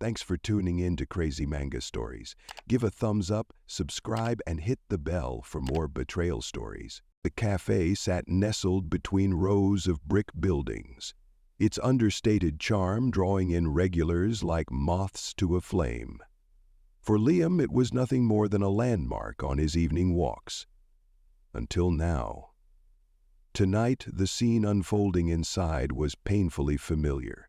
Thanks for tuning in to Crazy Manga Stories. Give a thumbs up, subscribe, and hit the bell for more betrayal stories. The cafe sat nestled between rows of brick buildings, its understated charm drawing in regulars like moths to a flame. For Liam, it was nothing more than a landmark on his evening walks. Until now. Tonight, the scene unfolding inside was painfully familiar.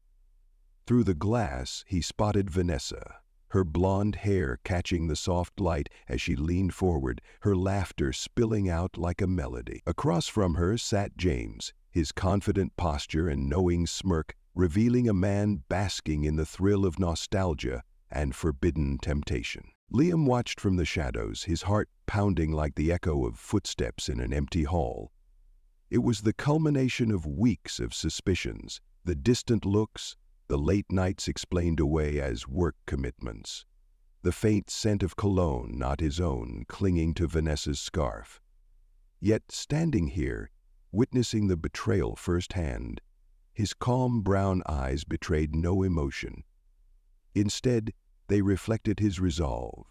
Through the glass, he spotted Vanessa, her blonde hair catching the soft light as she leaned forward, her laughter spilling out like a melody. Across from her sat James, his confident posture and knowing smirk revealing a man basking in the thrill of nostalgia and forbidden temptation. Liam watched from the shadows, his heart pounding like the echo of footsteps in an empty hall. It was the culmination of weeks of suspicions, the distant looks, the late nights explained away as work commitments, the faint scent of cologne, not his own, clinging to Vanessa's scarf. Yet, standing here, witnessing the betrayal firsthand, his calm brown eyes betrayed no emotion. Instead, they reflected his resolve.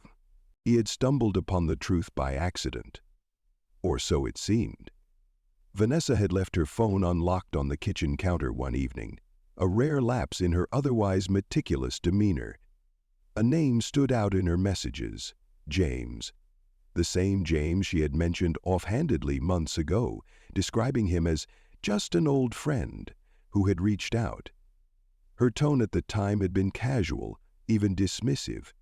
He had stumbled upon the truth by accident, or so it seemed. Vanessa had left her phone unlocked on the kitchen counter one evening, a rare lapse in her otherwise meticulous demeanor. A name stood out in her messages, James. The same James she had mentioned offhandedly months ago, describing him as just an old friend who had reached out. Her tone at the time had been casual, even dismissive,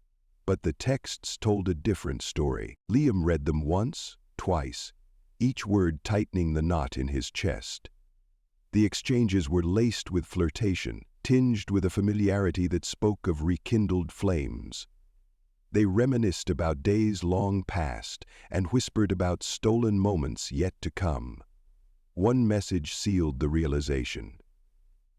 but the texts told a different story. Liam read them once, twice, each word tightening the knot in his chest. The exchanges were laced with flirtation, tinged with a familiarity that spoke of rekindled flames. They reminisced about days long past and whispered about stolen moments yet to come. One message sealed the realization.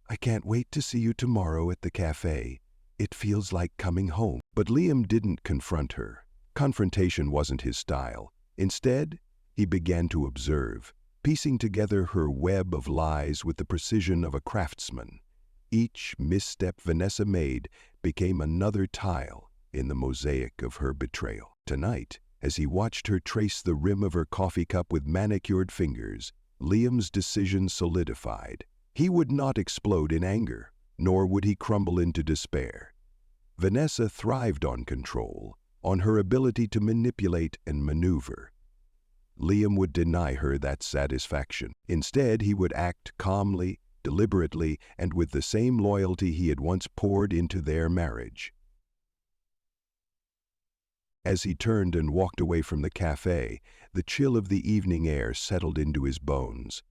"I can't wait to see you tomorrow at the cafe. It feels like coming home." But Liam didn't confront her. Confrontation wasn't his style. Instead, he began to observe, piecing together her web of lies with the precision of a craftsman. Each misstep Vanessa made became another tile in the mosaic of her betrayal. Tonight, as he watched her trace the rim of her coffee cup with manicured fingers, Liam's decision solidified. He would not explode in anger, nor would he crumble into despair. Vanessa thrived on control, on her ability to manipulate and maneuver. Liam would deny her that satisfaction. Instead, he would act calmly, deliberately, and with the same loyalty he had once poured into their marriage. As he turned and walked away from the cafe, the chill of the evening air settled into his bones.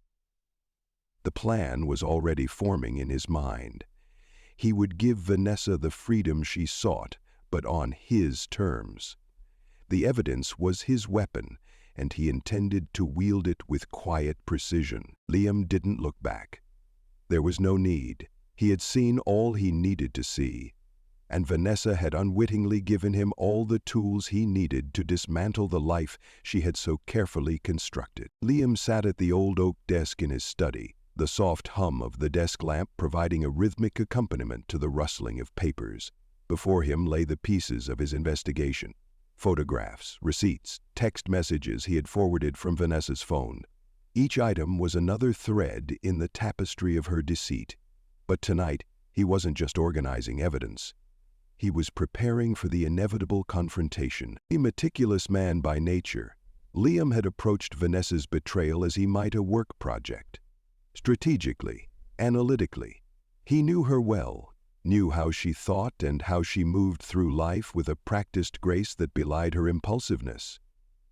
The plan was already forming in his mind. He would give Vanessa the freedom she sought, but on his terms. The evidence was his weapon, and he intended to wield it with quiet precision. Liam didn't look back. There was no need. He had seen all he needed to see, and Vanessa had unwittingly given him all the tools he needed to dismantle the life she had so carefully constructed. Liam sat at the old oak desk in his study, the soft hum of the desk lamp providing a rhythmic accompaniment to the rustling of papers. Before him lay the pieces of his investigation. Photographs, receipts, text messages he had forwarded from Vanessa's phone. Each item was another thread in the tapestry of her deceit. But tonight, he wasn't just organizing evidence. He was preparing for the inevitable confrontation. A meticulous man by nature, Liam had approached Vanessa's betrayal as he might a work project. Strategically, analytically. He knew her well, knew how she thought and how she moved through life with a practiced grace that belied her impulsiveness.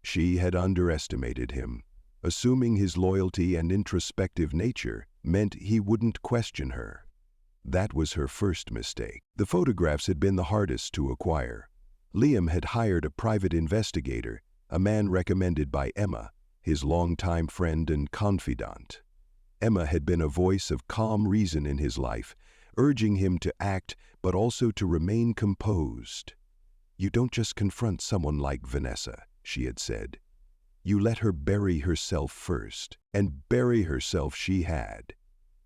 She had underestimated him. Assuming his loyalty and introspective nature meant he wouldn't question her. That was her first mistake. The photographs had been the hardest to acquire. Liam had hired a private investigator, a man recommended by Emma, his longtime friend and confidant. Emma had been a voice of calm reason in his life, urging him to act but also to remain composed. "You don't just confront someone like Vanessa," she had said. "You let her bury herself first." And bury herself she had.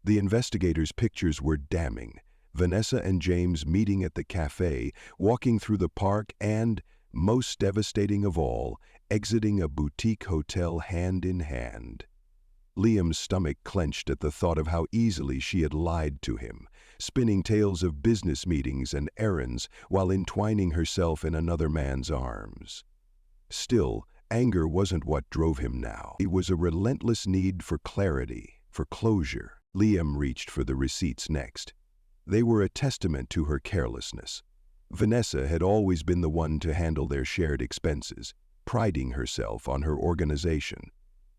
The investigator's pictures were damning, Vanessa and James meeting at the cafe, walking through the park, and, most devastating of all, exiting a boutique hotel hand in hand. Liam's stomach clenched at the thought of how easily she had lied to him, spinning tales of business meetings and errands while entwining herself in another man's arms. Still, anger wasn't what drove him now. It was a relentless need for clarity, for closure. Liam reached for the receipts next. They were a testament to her carelessness. Vanessa had always been the one to handle their shared expenses, priding herself on her organization.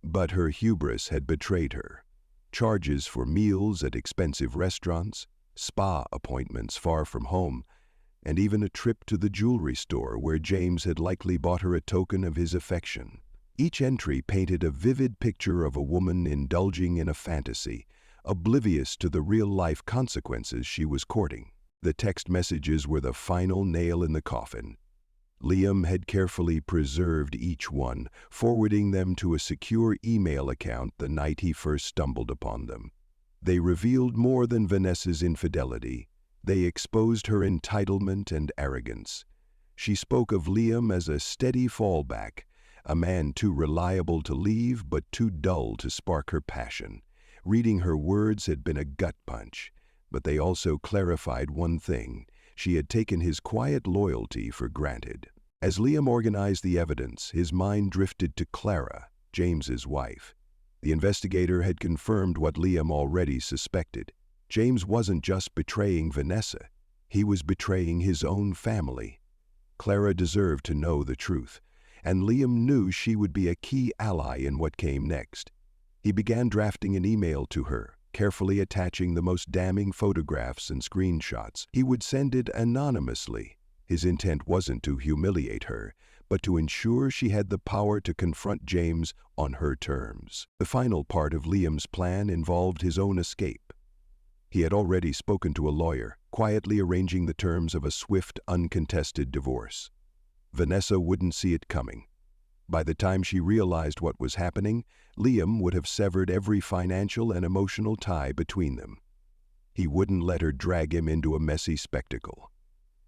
But her hubris had betrayed her. Charges for meals at expensive restaurants, spa appointments far from home, and even a trip to the jewelry store where James had likely bought her a token of his affection. Each entry painted a vivid picture of a woman indulging in a fantasy, oblivious to the real-life consequences she was courting. The text messages were the final nail in the coffin. Liam had carefully preserved each one, forwarding them to a secure email account the night he first stumbled upon them. They revealed more than Vanessa's infidelity. They exposed her entitlement and arrogance. She spoke of Liam as a steady fallback, a man too reliable to leave but too dull to spark her passion. Reading her words had been a gut punch, but they also clarified one thing: she had taken his quiet loyalty for granted. As Liam organized the evidence, his mind drifted to Clara, James's wife. The investigator had confirmed what Liam already suspected. James wasn't just betraying Vanessa, he was betraying his own family. Clara deserved to know the truth, and Liam knew she would be a key ally in what came next. He began drafting an email to her, carefully attaching the most damning photographs and screenshots. He would send it anonymously. His intent wasn't to humiliate her, but to ensure she had the power to confront James on her terms. The final part of Liam's plan involved his own escape. He had already spoken to a lawyer, quietly arranging the terms of a swift, uncontested divorce. Vanessa wouldn't see it coming. By the time she realized what was happening, Liam would have severed every financial and emotional tie between them. He wouldn't let her drag him into a messy spectacle.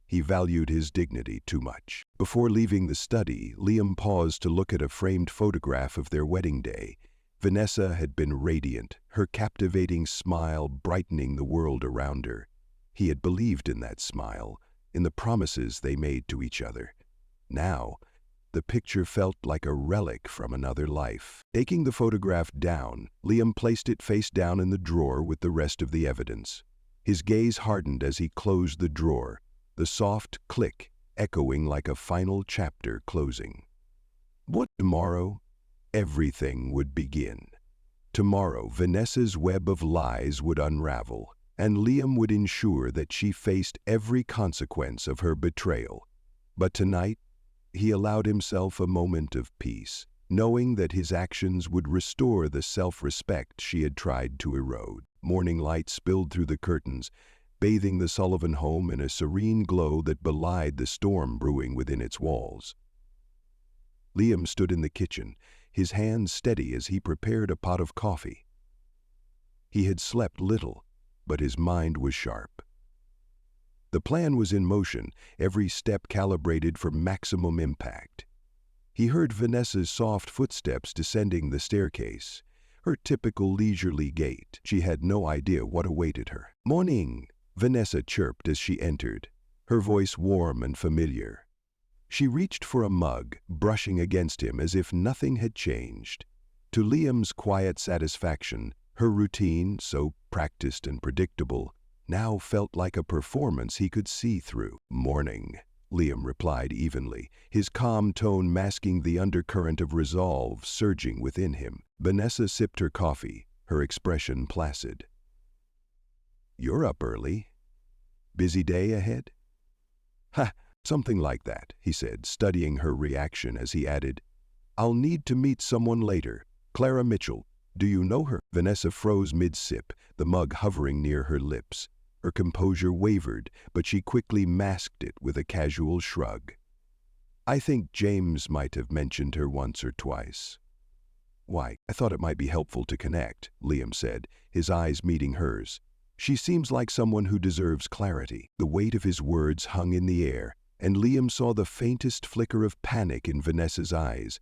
He valued his dignity too much. Before leaving the study, Liam paused to look at a framed photograph of their wedding day. Vanessa had been radiant, her captivating smile brightening the world around her. He had believed in that smile, in the promises they made to each other. Now, the picture felt like a relic from another life. Taking the photograph down, Liam placed it face down in the drawer with the rest of the evidence. His gaze hardened as he closed the drawer, the soft click echoing like a final chapter closing. What tomorrow? Everything would begin. Tomorrow, Vanessa's web of lies would unravel, and Liam would ensure that she faced every consequence of her betrayal. But tonight, he allowed himself a moment of peace, knowing that his actions would restore the self-respect she had tried to erode. Morning light spilled through the curtains, bathing the Sullivan home in a serene glow that belied the storm brewing within its walls. Liam stood in the kitchen, his hands steady as he prepared a pot of coffee. He had slept little, but his mind was sharp. The plan was in motion, every step calibrated for maximum impact. He heard Vanessa's soft footsteps descending the staircase, her typical leisurely gait. She had no idea what awaited her. "Morning," Vanessa chirped as she entered, her voice warm and familiar. She reached for a mug, brushing against him as if nothing had changed. To Liam's quiet satisfaction, her routine, so practiced and predictable, now felt like a performance he could see through. "Morning," Liam replied evenly, his calm tone masking the undercurrent of resolve surging within him. Vanessa sipped her coffee, her expression placid. "You're up early. Busy day ahead?" "Ha, something like that," he said, studying her reaction as he added, "I'll need to meet someone later. Clara Mitchell. Do you know her?" Vanessa froze mid-sip, the mug hovering near her lips. Her composure wavered, but she quickly masked it with a casual shrug. "I think James might have mentioned her once or twice." "Why, I thought it might be helpful to connect," Liam said, his eyes meeting hers. She seems like someone who deserves clarity. The weight of his words hung in the air, and Liam saw the faintest flicker of panic in Vanessa's eyes.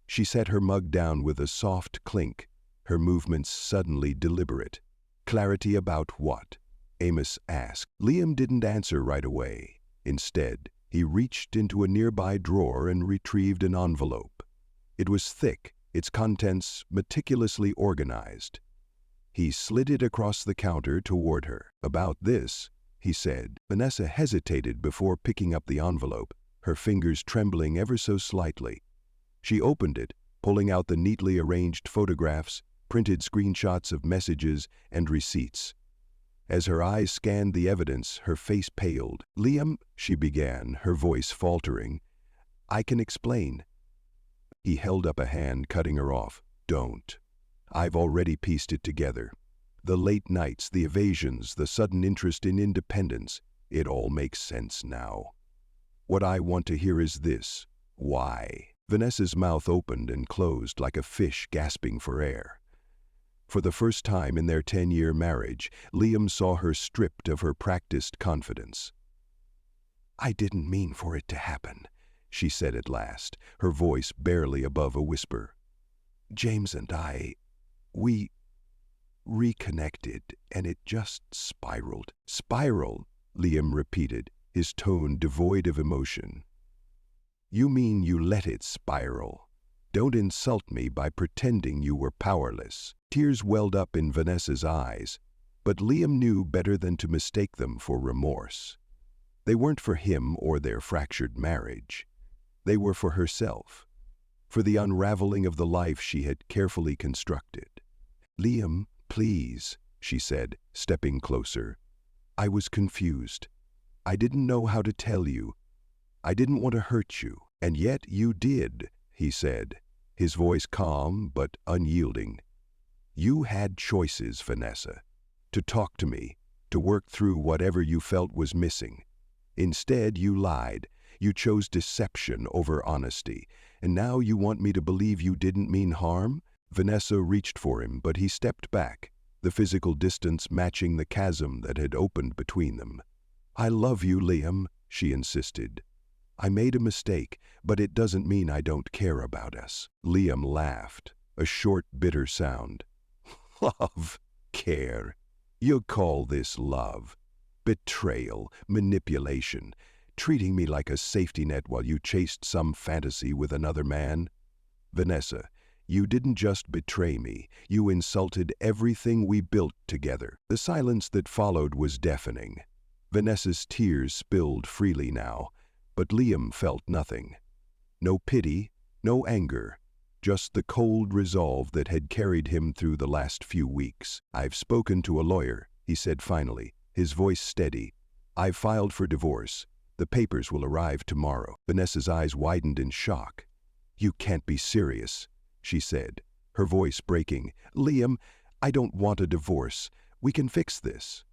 She set her mug down with a soft clink, her movements suddenly deliberate. Clarity about what? Amos asked. Liam didn't answer right away. Instead, he reached into a nearby drawer and retrieved an envelope. It was thick, its contents meticulously organized. He slid it across the counter toward her. "About this," he said. Vanessa hesitated before picking up the envelope, her fingers trembling ever so slightly. She opened it, pulling out the neatly arranged photographs, printed screenshots of messages, and receipts. As her eyes scanned the evidence, her face paled. "Liam," she began, her voice faltering, "I can explain." He held up a hand, cutting her off. "Don't. I've already pieced it together. The late nights, the evasions, the sudden interest in independence, it all makes sense now. What I want to hear is this: why?" Vanessa's mouth opened and closed like a fish gasping for air. For the first time in their 10-year marriage, Liam saw her stripped of her practiced confidence. "I didn't mean for it to happen," she said at last, her voice barely above a whisper. "James and we reconnected, and it just spiraled." "Spiral?" Liam repeated, his tone devoid of emotion. "You mean you let it spiral? Don't insult me by pretending you were powerless." Tears welled up in Vanessa's eyes, but Liam knew better than to mistake them for remorse. They weren't for him or their fractured marriage. They were for herself, for the unraveling of the life she had carefully constructed. "Liam, please," she said, stepping closer. "I was confused. I didn't know how to tell you. I didn't want to hurt you, and yet you did," he said, his voice calm but unyielding. "You had choices, Vanessa. To talk to me, to work through whatever you felt was missing. Instead, you lied. You chose deception over honesty, and now you want me to believe you didn't mean harm?" Vanessa reached for him, but he stepped back, the physical distance matching the chasm that had opened between them. "I love you, Liam," she insisted. "I made a mistake, but it doesn't mean I don't care about us." Liam laughed, a short, bitter sound. "Love? Care? You call this love? Betrayal, manipulation, treating me like a safety net while you chased some fantasy with another man? Vanessa, you didn't just betray me, you insulted everything we built together." The silence that followed was deafening. Vanessa's tears spilled freely now, but Liam felt nothing. No pity, no anger, just the cold resolve that had carried him through the last few weeks. "I've spoken to a lawyer," he said finally, his voice steady. "I've filed for divorce. The papers will arrive tomorrow." Vanessa's eyes widened in shock. "You can't be serious," she said, her voice breaking. "Liam, I don't want a divorce. We can fix this."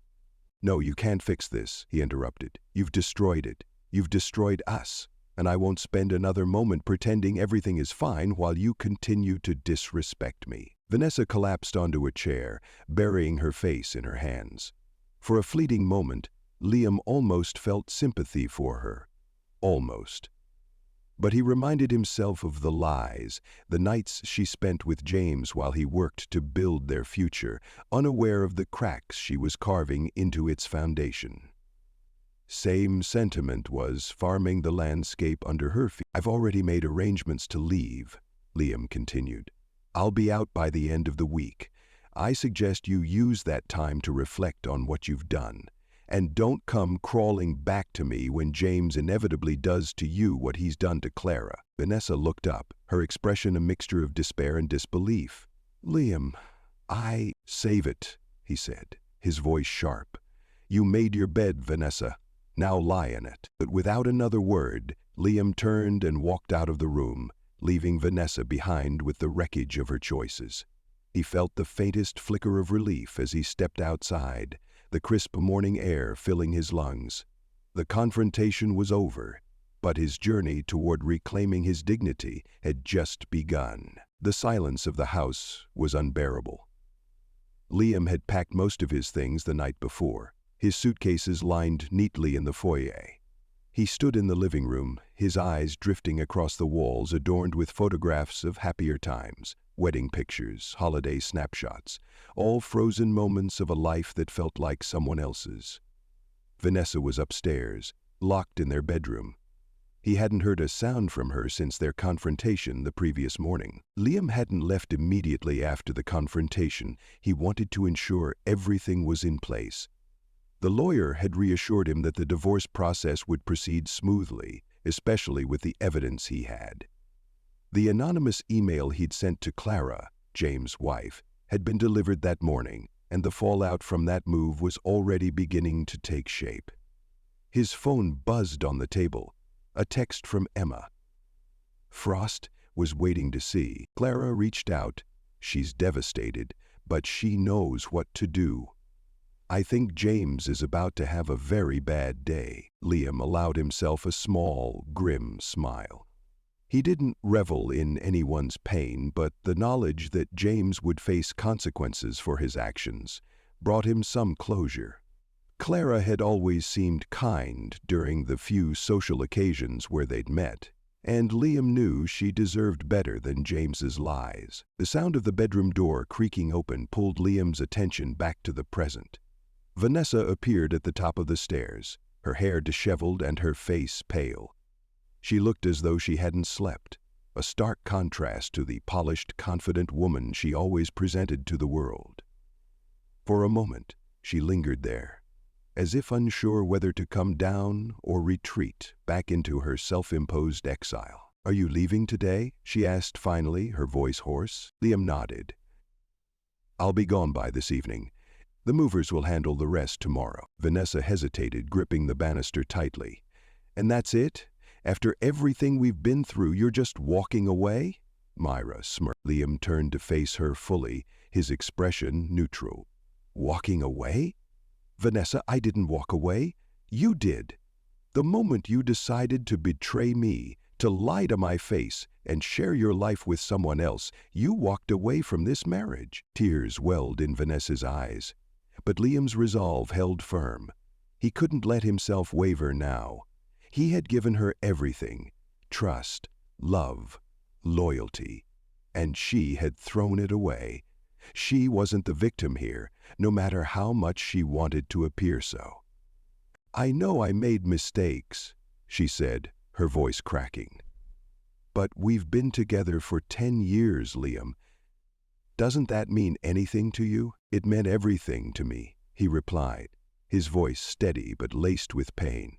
"No, you can't fix this," he interrupted. "You've destroyed it. You've destroyed us, and I won't spend another moment pretending everything is fine while you continue to disrespect me." Vanessa collapsed onto a chair, burying her face in her hands. For a fleeting moment, Liam almost felt sympathy for her. Almost. But he reminded himself of the lies, the nights she spent with James while he worked to build their future, unaware of the cracks she was carving into its foundation. Same sentiment was farming the landscape under her feet. "I've already made arrangements to leave," Liam continued. "I'll be out by the end of the week. I suggest you use that time to reflect on what you've done. And don't come crawling back to me when James inevitably does to you what he's done to Clara." Vanessa looked up, her expression a mixture of despair and disbelief. "Liam, Save it," he said, his voice sharp. "You made your bed, Vanessa. Now lie in it." But without another word, Liam turned and walked out of the room, leaving Vanessa behind with the wreckage of her choices. He felt the faintest flicker of relief as he stepped outside, the crisp morning air filling his lungs. The confrontation was over, but his journey toward reclaiming his dignity had just begun. The silence of the house was unbearable. Liam had packed most of his things the night before, his suitcases lined neatly in the foyer. He stood in the living room, his eyes drifting across the walls adorned with photographs of happier times, wedding pictures, holiday snapshots, all frozen moments of a life that felt like someone else's. Vanessa was upstairs, locked in their bedroom. He hadn't heard a sound from her since their confrontation the previous morning. Liam hadn't left immediately after the confrontation. He wanted to ensure everything was in place. The lawyer had reassured him that the divorce process would proceed smoothly, especially with the evidence he had. The anonymous email he'd sent to Clara, James' wife, had been delivered that morning, and the fallout from that move was already beginning to take shape. His phone buzzed on the table. A text from Emma. Frost was waiting to see. Clara reached out. She's devastated, but she knows what to do. I think James is about to have a very bad day. Liam allowed himself a small, grim smile. He didn't revel in anyone's pain, but the knowledge that James would face consequences for his actions brought him some closure. Clara had always seemed kind during the few social occasions where they'd met, and Liam knew she deserved better than James's lies. The sound of the bedroom door creaking open pulled Liam's attention back to the present. Vanessa appeared at the top of the stairs, her hair disheveled and her face pale. She looked as though she hadn't slept, a stark contrast to the polished, confident woman she always presented to the world. For a moment, she lingered there, as if unsure whether to come down or retreat back into her self-imposed exile. "Are you leaving today?" she asked finally, her voice hoarse. Liam nodded. "I'll be gone by this evening. The movers will handle the rest tomorrow." Vanessa hesitated, gripping the banister tightly. "And that's it? After everything we've been through, you're just walking away?" Myra smirked. Liam turned to face her fully, his expression neutral. "Walking away? Vanessa, I didn't walk away. You did. The moment you decided to betray me, to lie to my face, and share your life with someone else, you walked away from this marriage." Tears welled in Vanessa's eyes. But Liam's resolve held firm. He couldn't let himself waver now. He had given her everything: trust, love, loyalty. And she had thrown it away. She wasn't the victim here, no matter how much she wanted to appear so. "I know I made mistakes," she said, her voice cracking. "But we've been together for 10 years, Liam. Doesn't that mean anything to you?" "It meant everything to me," he replied, his voice steady but laced with pain.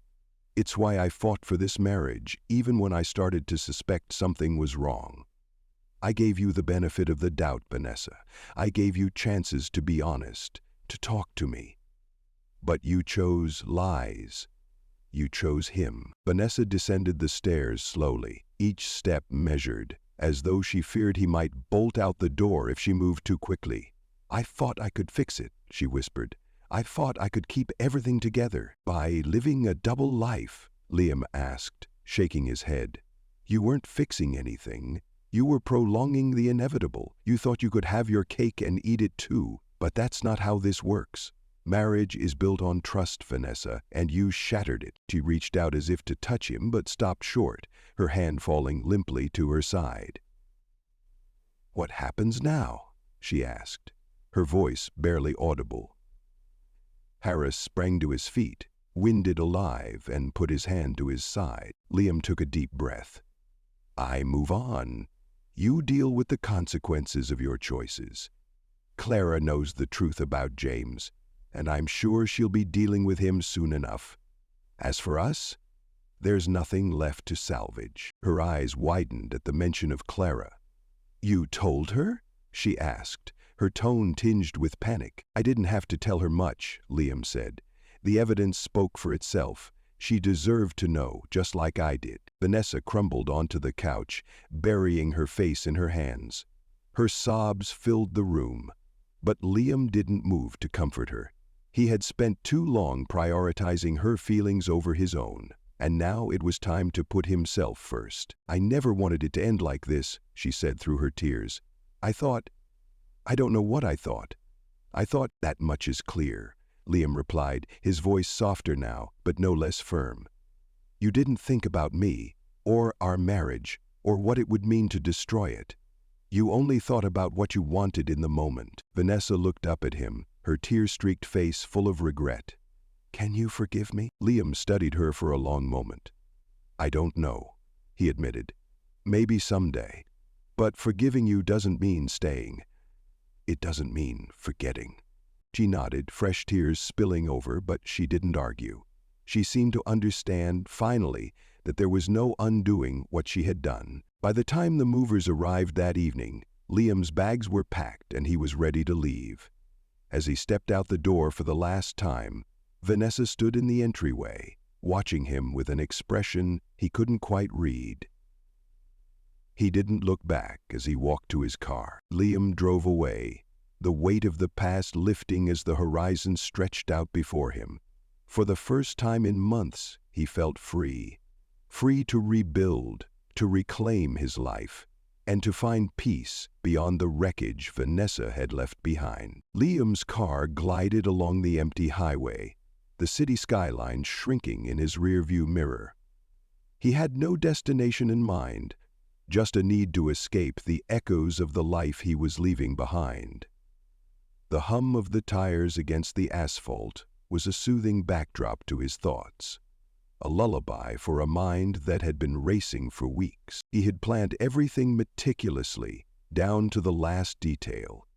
"It's why I fought for this marriage, even when I started to suspect something was wrong. I gave you the benefit of the doubt, Vanessa. I gave you chances to be honest, to talk to me. But you chose lies. You chose him." Vanessa descended the stairs slowly, each step measured, as though she feared he might bolt out the door if she moved too quickly. "I thought I could fix it," she whispered. "I thought I could keep everything together." "By living a double life?" Liam asked, shaking his head. "You weren't fixing anything. You were prolonging the inevitable. You thought you could have your cake and eat it too. But that's not how this works. Marriage is built on trust, Vanessa, and you shattered it." She reached out as if to touch him, but stopped short, her hand falling limply to her side. "What happens now?" she asked, her voice barely audible. Harris sprang to his feet, winded alive, and put his hand to his side. Liam took a deep breath. "I move on. You deal with the consequences of your choices. Clara knows the truth about James, and I'm sure she'll be dealing with him soon enough. As for us, there's nothing left to salvage." Her eyes widened at the mention of Clara. "You told her?" she asked, her tone tinged with panic. "I didn't have to tell her much," Liam said. "The evidence spoke for itself. She deserved to know, just like I did." Vanessa crumbled onto the couch, burying her face in her hands. Her sobs filled the room, but Liam didn't move to comfort her. He had spent too long prioritizing her feelings over his own, and now it was time to put himself first. "I never wanted it to end like this," she said through her tears. I don't know what I thought. "I thought that much is clear," Liam replied, his voice softer now, but no less firm. "You didn't think about me, or our marriage, or what it would mean to destroy it. You only thought about what you wanted in the moment." Vanessa looked up at him, her tear-streaked face full of regret. "Can you forgive me?" Liam studied her for a long moment. "I don't know," he admitted. "Maybe someday. But forgiving you doesn't mean staying. It doesn't mean forgetting." She nodded, fresh tears spilling over, but she didn't argue. She seemed to understand, finally, that there was no undoing what she had done. By the time the movers arrived that evening, Liam's bags were packed and he was ready to leave. As he stepped out the door for the last time, Vanessa stood in the entryway, watching him with an expression he couldn't quite read. He didn't look back as he walked to his car. Liam drove away, the weight of the past lifting as the horizon stretched out before him. For the first time in months, he felt free. Free to rebuild, to reclaim his life, and to find peace beyond the wreckage Vanessa had left behind. Liam's car glided along the empty highway, the city skyline shrinking in his rearview mirror. He had no destination in mind, just a need to escape the echoes of the life he was leaving behind. The hum of the tires against the asphalt was a soothing backdrop to his thoughts, a lullaby for a mind that had been racing for weeks. He had planned everything meticulously, down to the last detail.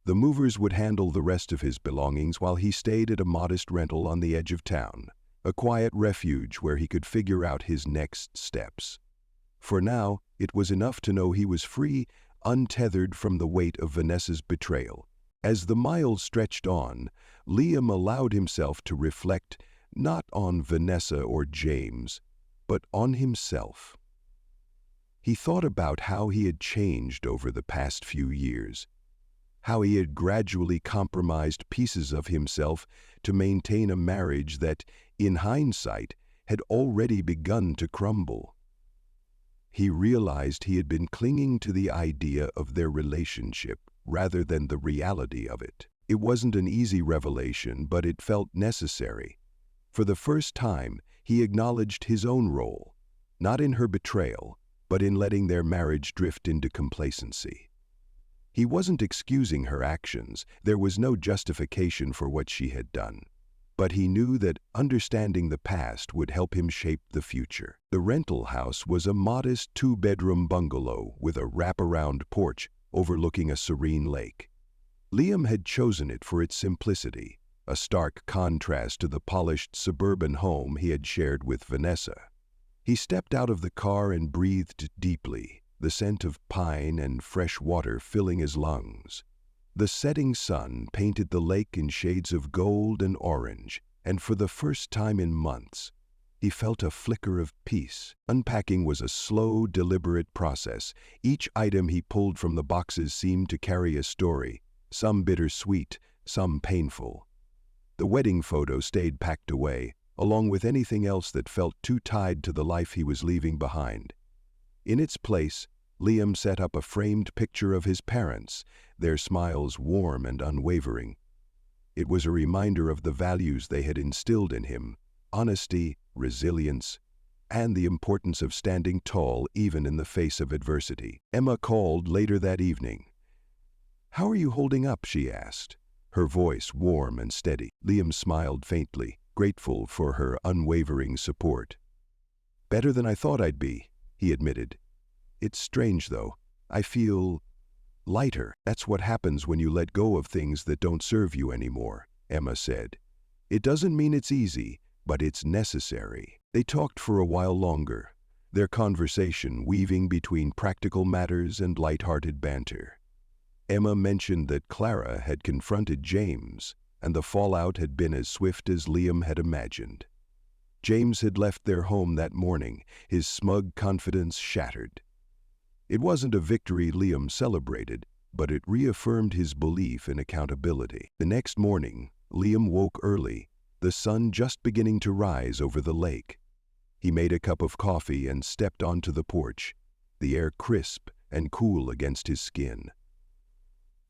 The movers would handle the rest of his belongings while he stayed at a modest rental on the edge of town, a quiet refuge where he could figure out his next steps. For now, it was enough to know he was free, untethered from the weight of Vanessa's betrayal. As the miles stretched on, Liam allowed himself to reflect not on Vanessa or James, but on himself. He thought about how he had changed over the past few years, how he had gradually compromised pieces of himself to maintain a marriage that, in hindsight, had already begun to crumble. He realized he had been clinging to the idea of their relationship rather than the reality of it. It wasn't an easy revelation, but it felt necessary. For the first time, he acknowledged his own role, not in her betrayal, but in letting their marriage drift into complacency. He wasn't excusing her actions, there was no justification for what she had done. But he knew that understanding the past would help him shape the future. The rental house was a modest two-bedroom bungalow with a wraparound porch overlooking a serene lake. Liam had chosen it for its simplicity, a stark contrast to the polished suburban home he had shared with Vanessa. He stepped out of the car and breathed deeply, the scent of pine and fresh water filling his lungs. The setting sun painted the lake in shades of gold and orange, and for the first time in months, he felt a flicker of peace. Unpacking was a slow, deliberate process. Each item he pulled from the boxes seemed to carry a story, some bittersweet, some painful. The wedding photo stayed packed away, along with anything else that felt too tied to the life he was leaving behind. In its place, Liam set up a framed picture of his parents, their smiles warm and unwavering. It was a reminder of the values they had instilled in him: honesty, resilience, and the importance of standing tall even in the face of adversity. Emma called later that evening. "How are you holding up?" she asked, her voice warm and steady. Liam smiled faintly, grateful for her unwavering support. "Better than I thought I'd be," he admitted. "It's strange, though. I feel lighter." "That's what happens when you let go of things that don't serve you anymore," Emma said. "It doesn't mean it's easy, but it's necessary." They talked for a while longer, their conversation weaving between practical matters and light-hearted banter. Emma mentioned that Clara had confronted James, and the fallout had been as swift as Liam had imagined. James had left their home that morning, his smug confidence shattered. It wasn't a victory Liam celebrated, but it reaffirmed his belief in accountability. The next morning, Liam woke early, the sun just beginning to rise over the lake. He made a cup of coffee and stepped onto the porch, the air crisp and cool against his skin.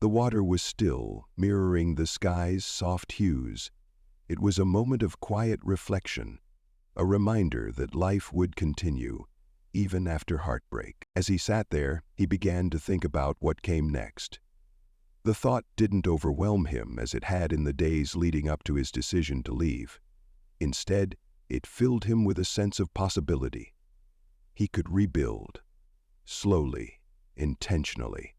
The water was still, mirroring the sky's soft hues. It was a moment of quiet reflection, a reminder that life would continue, even after heartbreak. As he sat there, he began to think about what came next. The thought didn't overwhelm him as it had in the days leading up to his decision to leave. Instead, it filled him with a sense of possibility. He could rebuild, slowly, intentionally.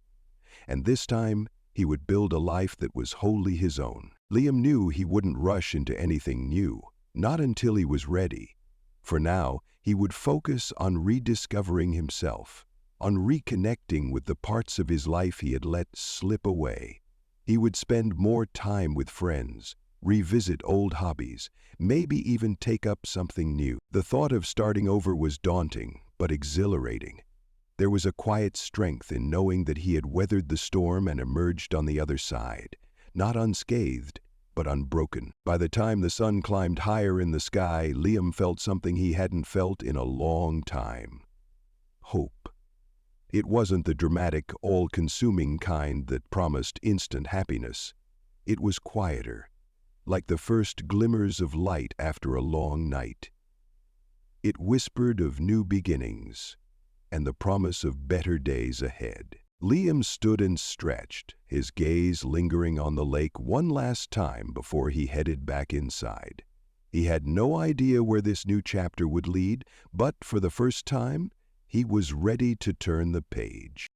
And this time, he would build a life that was wholly his own. Liam knew he wouldn't rush into anything new, not until he was ready. For now, he would focus on rediscovering himself, on reconnecting with the parts of his life he had let slip away. He would spend more time with friends, revisit old hobbies, maybe even take up something new. The thought of starting over was daunting, but exhilarating. There was a quiet strength in knowing that he had weathered the storm and emerged on the other side, not unscathed, but unbroken. By the time the sun climbed higher in the sky, Liam felt something he hadn't felt in a long time. Hope. It wasn't the dramatic, all-consuming kind that promised instant happiness. It was quieter, like the first glimmers of light after a long night. It whispered of new beginnings and the promise of better days ahead. Liam stood and stretched, his gaze lingering on the lake one last time before he headed back inside. He had no idea where this new chapter would lead, but for the first time, he was ready to turn the page.